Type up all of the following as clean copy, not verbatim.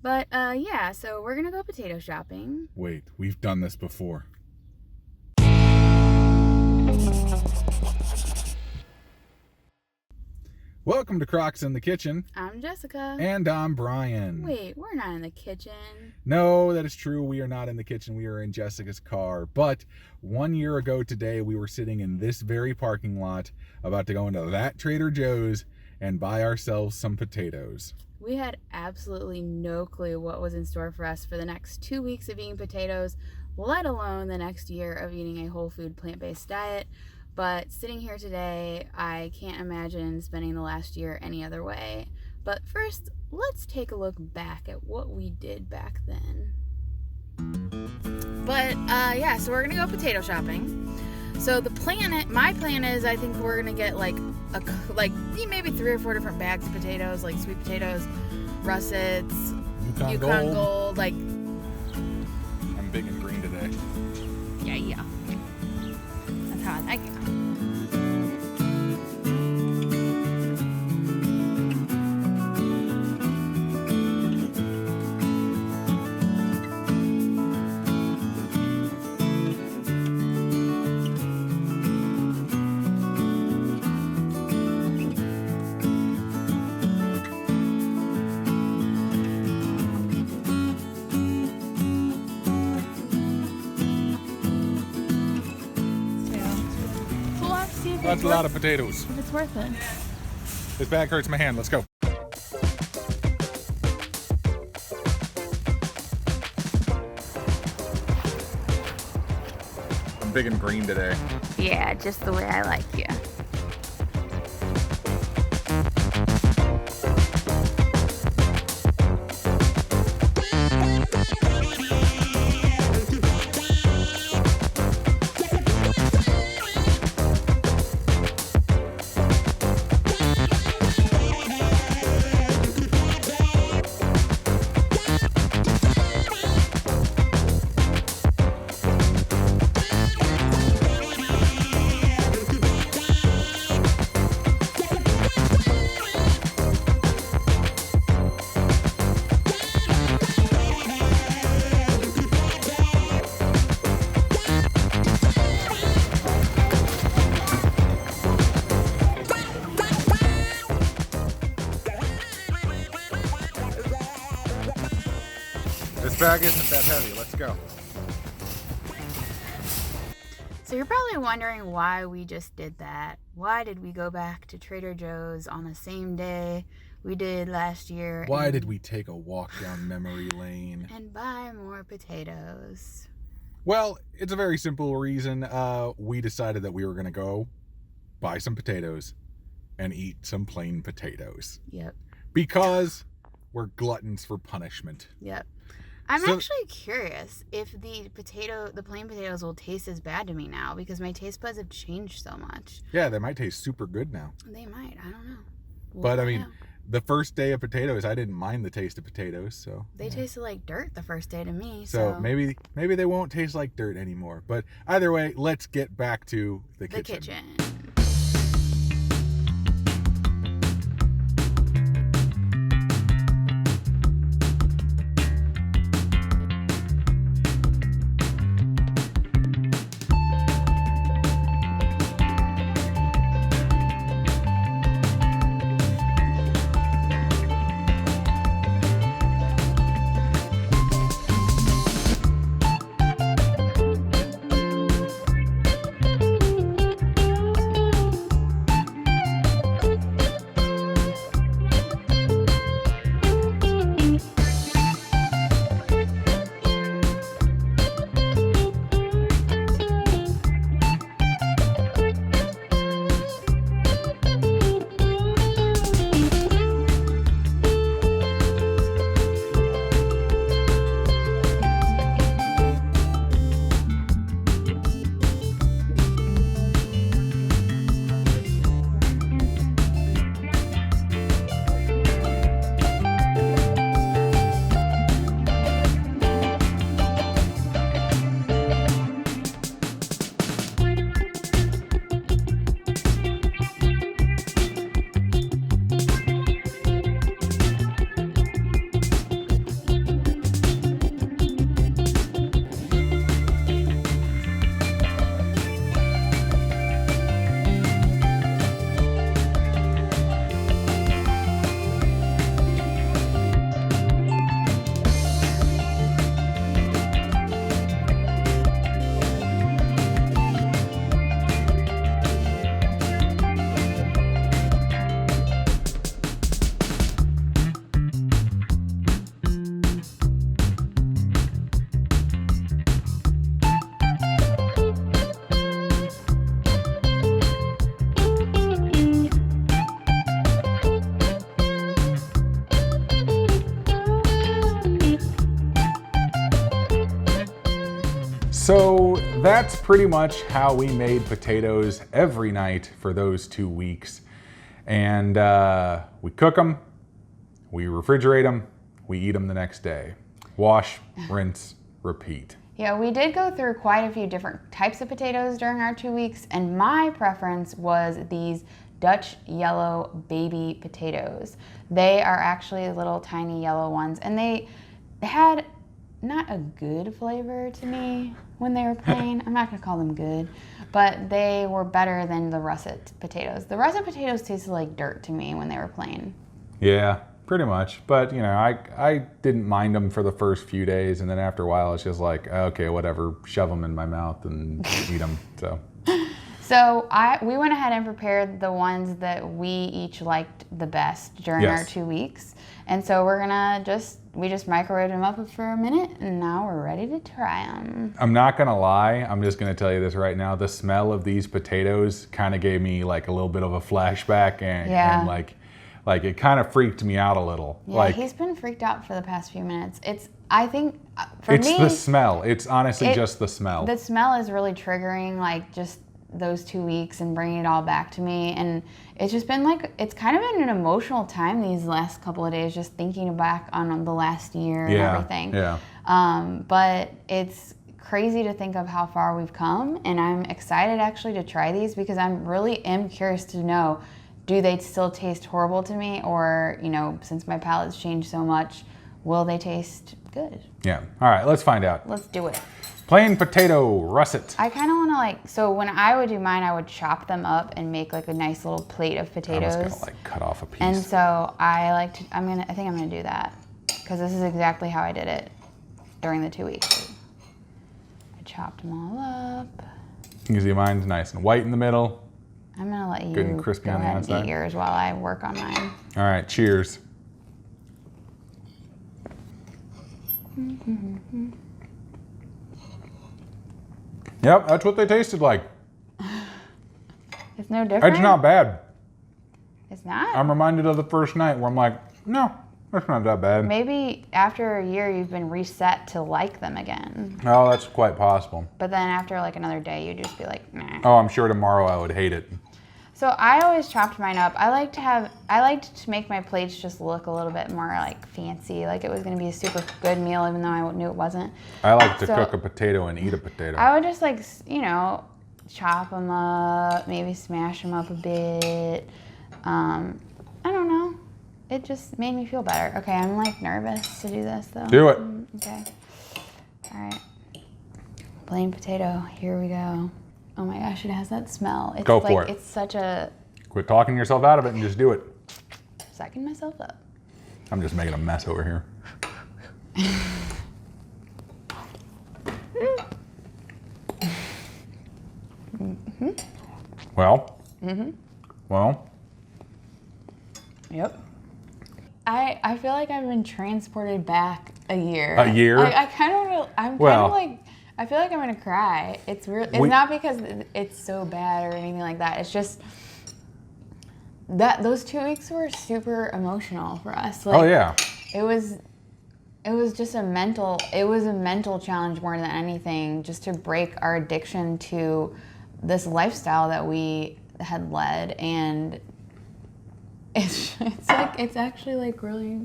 But, yeah, so we're gonna go potato shopping. Wait, we've done this before. Welcome to Crocs in the Kitchen. I'm Jessica. And I'm Brian. Wait, we're not in the kitchen. No, that is true. We are not in the kitchen. We are in Jessica's car. But 1 year ago today, we were sitting in this very parking lot about to go into that Trader Joe's and buy ourselves some potatoes. We had absolutely no clue what was in store for us for the next 2 weeks of eating potatoes, let alone the next year of eating a whole food plant-based diet. But sitting here today, I can't imagine spending the last year any other way. But first, let's take a look back at what we did back then. But, yeah, so we're gonna go potato shopping. So my plan is I think we're gonna get maybe 3 or 4 different bags of potatoes, like sweet potatoes, russets, Yukon Gold. I'm big and green today. Yeah. That's how I like it. That's a lot of potatoes. If it's worth it. This bag hurts my hand. Let's go. I'm big and green today. Yeah, just the way I like you. This bag isn't that heavy. Let's go. So you're probably wondering why we just did that. Why did we go back to Trader Joe's on the same day we did last year? Why did we take a walk down memory lane? And buy more potatoes? Well, it's a very simple reason. We decided that we were going to go buy some potatoes and eat some plain potatoes. Yep. Because we're gluttons for punishment. Yep. I'm actually curious if the plain potatoes will taste as bad to me now because my taste buds have changed so much. Yeah, they might taste super good now. They might. I don't know. But I mean, the first day of potatoes, I didn't mind the taste of potatoes, so they tasted like dirt the first day to me. So maybe they won't taste like dirt anymore. But either way, let's get back to the kitchen. So that's pretty much how we made potatoes every night for those 2 weeks. And we cook them, we refrigerate them, we eat them the next day. Wash, rinse, repeat. Yeah, we did go through quite a few different types of potatoes during our 2 weeks, and my preference was these Dutch yellow baby potatoes. They are actually little tiny yellow ones, and they had not a good flavor to me when they were plain. I'm not gonna call them good, but they were better than the russet potatoes. The russet potatoes tasted like dirt to me when they were plain. Yeah, pretty much. But you know, I didn't mind them for the first few days, and then after a while, it's just like, okay, whatever, shove them in my mouth and eat them. So we went ahead and prepared the ones that we each liked the best during our 2 weeks. And so we just microwaved them up for a minute, and now we're ready to try them. I'm not gonna lie, I'm just gonna tell you this right now. The smell of these potatoes kind of gave me like a little bit of a flashback, and like it kind of freaked me out a little. Yeah, like, he's been freaked out for the past few minutes. It's the smell. It's honestly just the smell. The smell is really triggering, like just those 2 weeks and bringing it all back to me. And it's just been like, it's kind of been an emotional time these last couple of days, just thinking back on the last year and everything. Yeah. But it's crazy to think of how far we've come, and I'm excited actually to try these because I'm really curious to know, do they still taste horrible to me, or, you know, since my palate's changed so much, will they taste good? Yeah. All right, let's find out. Let's do it. Plain potato russet. I kind of want to so when I would do mine, I would chop them up and make like a nice little plate of potatoes. I was gonna like cut off a piece. And so I think I'm gonna do that because this is exactly how I did it during the 2 weeks. I chopped them all up. You can see mine's nice and white in the middle. I'm gonna let you good and crispy go on the ahead outside. and eat yours while I work on mine. All right, cheers. Yep, that's what they tasted like. It's no different. It's not bad. It's not? I'm reminded of the first night where I'm like, no, that's not that bad. Maybe after a year you've been reset to like them again. Oh, that's quite possible. But then after like another day, you'd just be like, nah. Oh, I'm sure tomorrow I would hate it. So I always chopped mine up. I liked to make my plates just look a little bit more like fancy, like it was gonna be a super good meal, even though I knew it wasn't. I like to cook a potato and eat a potato. I would just like, you know, chop them up, maybe smash them up a bit. I don't know. It just made me feel better. Okay, I'm like nervous to do this though. Do it. Okay. All right. Plain potato. Here we go. Oh my gosh, it has that smell. It's Go for it. It's such a... Quit talking yourself out of it and just do it. Psyching myself up. I'm just making a mess over here. Mm-hmm. Well. Mm-hmm. Well. Yep. I feel like I've been transported back a year. A year? I kind of... I'm kind of like... I feel like I'm gonna cry. It's not because it's so bad or anything like that. It's just that those 2 weeks were super emotional for us. Like, oh yeah. It was just a mental challenge more than anything, just to break our addiction to this lifestyle that we had led, and it's actually like really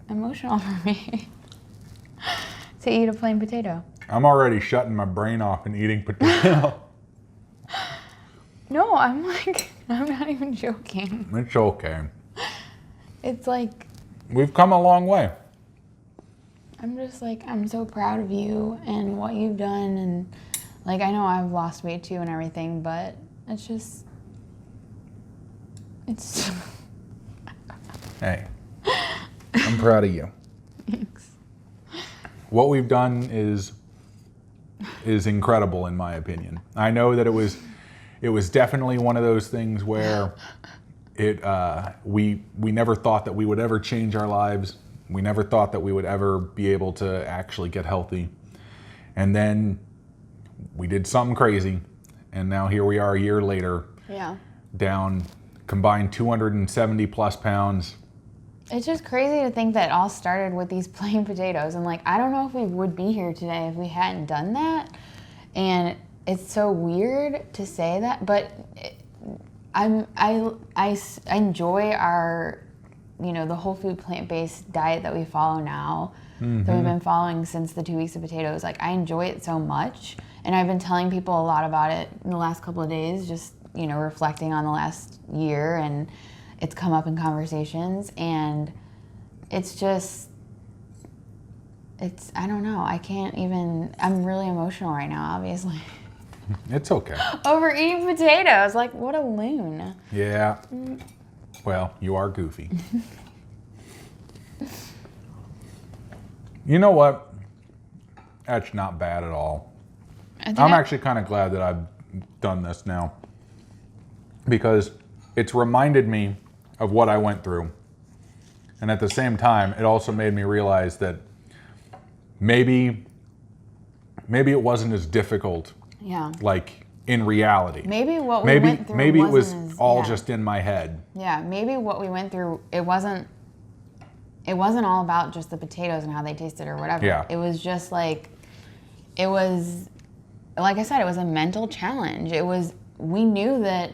emotional for me to eat a plain potato. I'm already shutting my brain off and eating potato. No, I'm not even joking. It's okay. It's like... We've come a long way. I'm just like, I'm so proud of you and what you've done, and like, I know I've lost weight too and everything, but it's Hey, I'm proud of you. Thanks. What we've done is incredible in my opinion. I know that it was definitely one of those things where we never thought that we would ever change our lives. We never thought that we would ever be able to actually get healthy. And then we did something crazy, and now here we are a year later. Yeah. Down combined 270 plus pounds, It's just crazy to think that it all started with these plain potatoes. And like, I don't know if we would be here today if we hadn't done that. And it's so weird to say that, but I enjoy our, the whole food plant-based diet that we follow now, that we've been following since the 2 weeks of potatoes. Like, I enjoy it so much. And I've been telling people a lot about it in the last couple of days, just, reflecting on the last year, and it's come up in conversations, and it's I don't know. I'm really emotional right now, obviously. It's okay. Over eating potatoes. Like, what a loon. Yeah. Well, you are goofy. You know what? That's not bad at all. I'm actually kind of glad that I've done this now, because it's reminded me of what I went through. And at the same time, it also made me realize that maybe it wasn't as difficult. Yeah. Like, in reality. Maybe what we went through maybe it was wasn't all just in my head. Yeah, maybe what we went through, it wasn't all about just the potatoes and how they tasted or whatever. Yeah. It was just like I said, it was a mental challenge. We knew that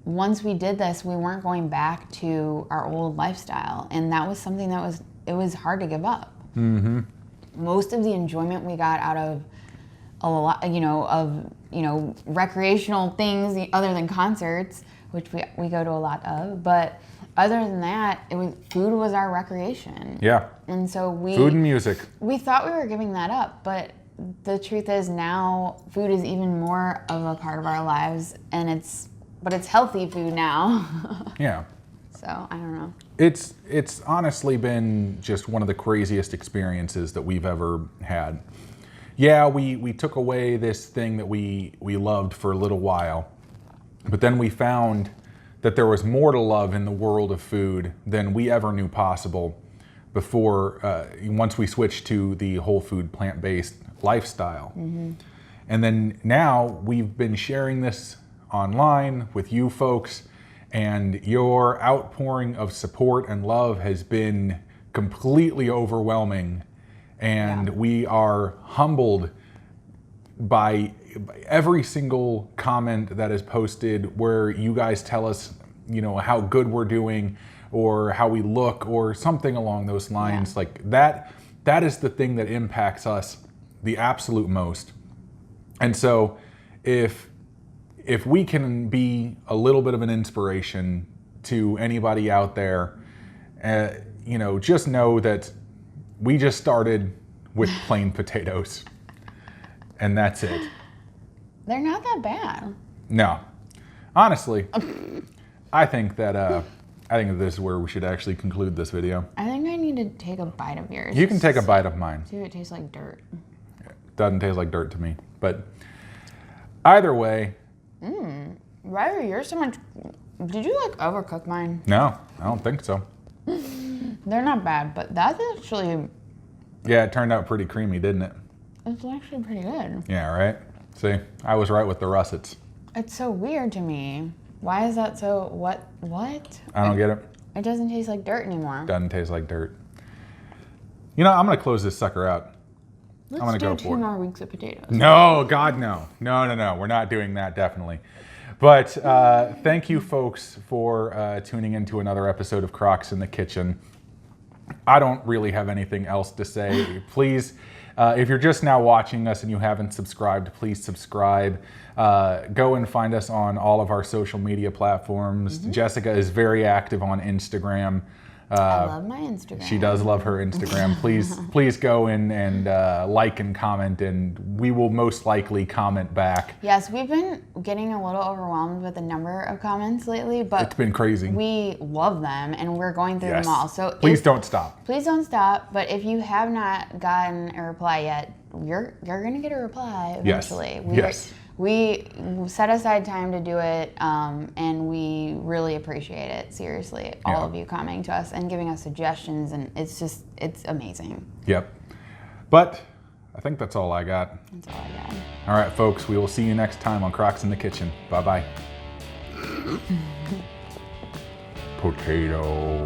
once we did this, we weren't going back to our old lifestyle. And that was something it was hard to give up. Mm-hmm. Most of the enjoyment we got out of a lot, recreational things other than concerts, which we go to a lot of. But other than that, food was our recreation. Yeah. And so food and music. We thought we were giving that up, but the truth is now food is even more of a part of our lives, and it's healthy food now. Yeah. So I don't know. It's honestly been just one of the craziest experiences that we've ever had. Yeah, we took away this thing that we loved for a little while, but then we found that there was more to love in the world of food than we ever knew possible before, once we switched to the whole food plant-based lifestyle. Mm-hmm. And then now we've been sharing this online with you folks, and your outpouring of support and love has been completely overwhelming. And we are humbled by every single comment that is posted where you guys tell us, how good we're doing or how we look or something along those lines. Yeah. Like that is the thing that impacts us the absolute most. And so if we can be a little bit of an inspiration to anybody out there, just know that we just started with plain potatoes, and that's it. They're not that bad. No, honestly, I think that this is where we should actually conclude this video. I think I need to take a bite of yours. You can take a bite of mine. See if it tastes like dirt. It doesn't taste like dirt to me, but either way. Why are yours so much? Did you overcook mine? No, I don't think so. They're not bad, but that's actually... Yeah, it turned out pretty creamy, didn't it? It's actually pretty good. Yeah, right? See, I was right with the russets. It's so weird to me. Why is that so... What? I don't get it. It doesn't taste like dirt anymore. Doesn't taste like dirt. I'm going to close this sucker out. Let's I'm going to go do for 2 more weeks of potatoes. No, God, no. No. We're not doing that, definitely. But thank you, folks, for tuning into another episode of Crocs in the Kitchen. I don't really have anything else to say. Please, if you're just now watching us and you haven't subscribed, please subscribe. Go and find us on all of our social media platforms. Mm-hmm. Jessica is very active on Instagram. I love my Instagram. She does love her Instagram. Please go in and like and comment, and we will most likely comment back. Yes, we've been getting a little overwhelmed with the number of comments lately, but it's been crazy. We love them, and we're going through them all. So please don't stop. Please don't stop. But if you have not gotten a reply yet, you're gonna get a reply eventually. Yes. We set aside time to do it, and we really appreciate it. Seriously, all of you commenting to us and giving us suggestions, and it's amazing. Yep. But I think that's all I got. That's all I got. All right, folks, we will see you next time on Crocs in the Kitchen. Bye-bye. potato.